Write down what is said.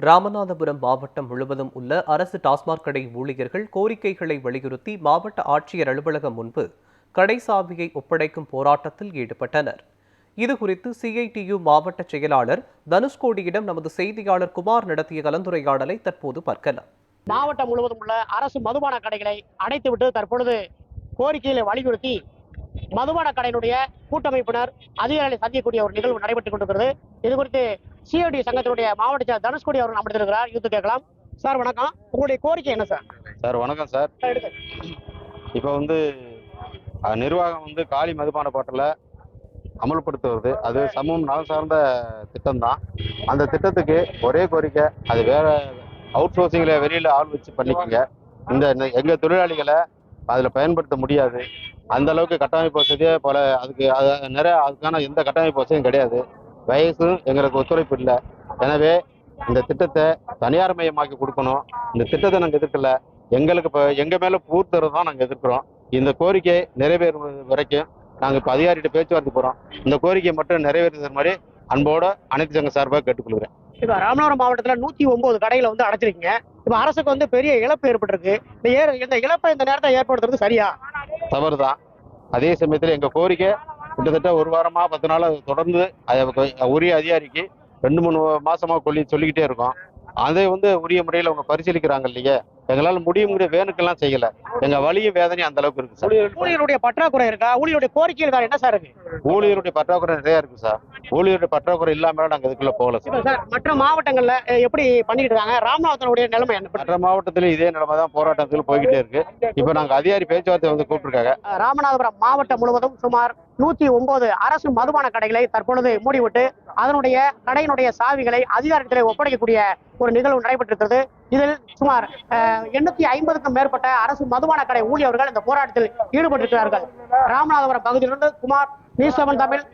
ராமநாதபுரம் மாவட்டம் முழுவதும் உள்ள அரசு டாஸ்மாக் கடை ஊழியர்கள் கோரிக்கைகளை வலியுறுத்தி மாவட்ட ஆட்சியர் அலுவலகம் முன்பு கடை சாவியை ஒப்படைக்கும் போராட்டத்தில் ஈடுபட்டனர். இதுகுறித்து சிஐடியு மாவட்ட செயலாளர் தனுஷ்கோடியிடம் நமது செய்தியாளர் குமார் நடத்திய கலந்துரையாடலை தற்போது பார்க்கலாம். மாவட்டம் முழுவதும் உள்ள அரசு மதுபான கடைகளை அடைத்துவிட்டு தற்பொழுது கோரிக்கைகளை வலியுறுத்தி மதுபான கடையினுடைய கூட்டமைப்பினர் அதிகாரிகளை சந்திக்கக்கூடிய ஒரு நிகழ்வு நடைபெற்றுக் கொண்டிருக்கிறது. இது குறித்து சிஐடி சங்கத்தினுடைய மாவட்ட செயலர் தனுஷ்கோடி அவர்கள் அமர்ந்திருக்கிறார். யூத்து கேட்கலாம். சார் வணக்கம், உங்களுடைய கோரிக்கை என்ன சார்? சார் வணக்கம் சார். இப்போ நிர்வாகம் காலி மதுபான பாட்டில அமல்படுத்துவது அது சமூகம் நலம் சார்ந்த திட்டம் தான். அந்த திட்டத்துக்கு ஒரே கோரிக்கை, அது வேற அவுட் சோர்சிங்ல வெளியில ஆள் வச்சு பண்ணிக்கோங்க. எங்க தொழிலாளிகளை அதில் பயன்படுத்த முடியாது. அந்த அளவுக்கு கட்டமைப்பு வசதியே போல அதுக்கான எந்த கட்டமைப்பு வசதியும் கிடையாது. வயசும் எங்களுக்கு ஒத்துழைப்பு இல்லை. எனவே இந்த திட்டத்தை தனியார் மயமாக்கி கொடுக்கணும். இந்த திட்டத்தை நாங்கள் எதிர்க்கல. எங்களுக்கு இப்போ எங்கள் மேலே பூர்த்தரை தான் நாங்கள் எதிர்க்கிறோம். இந்த கோரிக்கை நிறைவேறுவது வரைக்கும் நாங்கள் இப்போ அதிகாரிகிட்ட பேச்சுவார்த்தை போகிறோம். இந்த கோரிக்கையை மட்டும் நிறைவேற்றுற மாதிரி அன்போட அனைத்து சங்க சார்பாக கேட்டுக்கொள்கிறேன். இப்போ ராமநாதபுரம் மாவட்டத்தில் 109 கடைகளை அடைச்சிருக்கீங்க. இப்போ அரசுக்கு பெரிய இழப்பு ஏற்பட்டிருக்கு. இந்த இழப்பை இந்த நேரத்தை ஏற்படுத்துறது சரியா? தவறு தான். அதே சமயத்தில் எங்கள் கோரிக்கை கிட்டத்தட்ட ஒரு வாரமா 10 நாள் தொடர்ந்து உரிய அதிகாரிக்கு 2-3 மாசமா சொல்லிக்கிட்டே இருக்கோம். அதை உரிய முறையில் அவங்க பரிசீலிக்கிறாங்க இல்லையே. எங்களால் முடியுங்கிற வேணுக்கெல்லாம் செய்யல. எங்க வலியும் வேதனையும் அந்த அளவுக்கு இருக்கு சார். ஊழியருடைய பற்றாக்குறை இருக்கா? ஊழியருடைய கோரிக்கைகள் என்ன சார் இருக்கு? ஊழியருடைய பற்றாக்குறை நிறைய இருக்கு சார். ஊழியருடைய பற்றாக்குறை இல்லாம நாங்க இதுக்குள்ள போகல சார். மற்ற மாவட்டங்கள்ல எப்படி பண்ணிட்டு இருக்காங்க? ராமநாதனுடைய நிலைமை என்ன? மற்ற மாவட்டத்திலும் இதே நிலைமை தான், போராட்டத்தில் போய்கிட்டே இருக்கு. இப்ப நாங்க அதிகாரி பேச்சுவார்த்தை கூப்பிட்டுருக்காங்க. ராமநாதபுரம் மாவட்டம் முழுவதும் சுமார் 109 அரசு மதுபான கடைகளை தற்பொழுது மூடிவிட்டு அதனுடைய கடையினுடைய சாவிகளை அதிகாரத்திலே ஒப்படைக்கக்கூடிய ஒரு நிகழ்வு நடைபெற்றிருக்கிறது. இதில் சுமார் 850க்கும் மேற்பட்ட அரசு மதுபான கடை ஊழியர்கள் இந்த போராட்டத்தில் ஈடுபட்டிருக்கிறார்கள். ராமநாதபுரம் பகுதியிலிருந்து குமார், நியூஸ் 7 தமிழ்.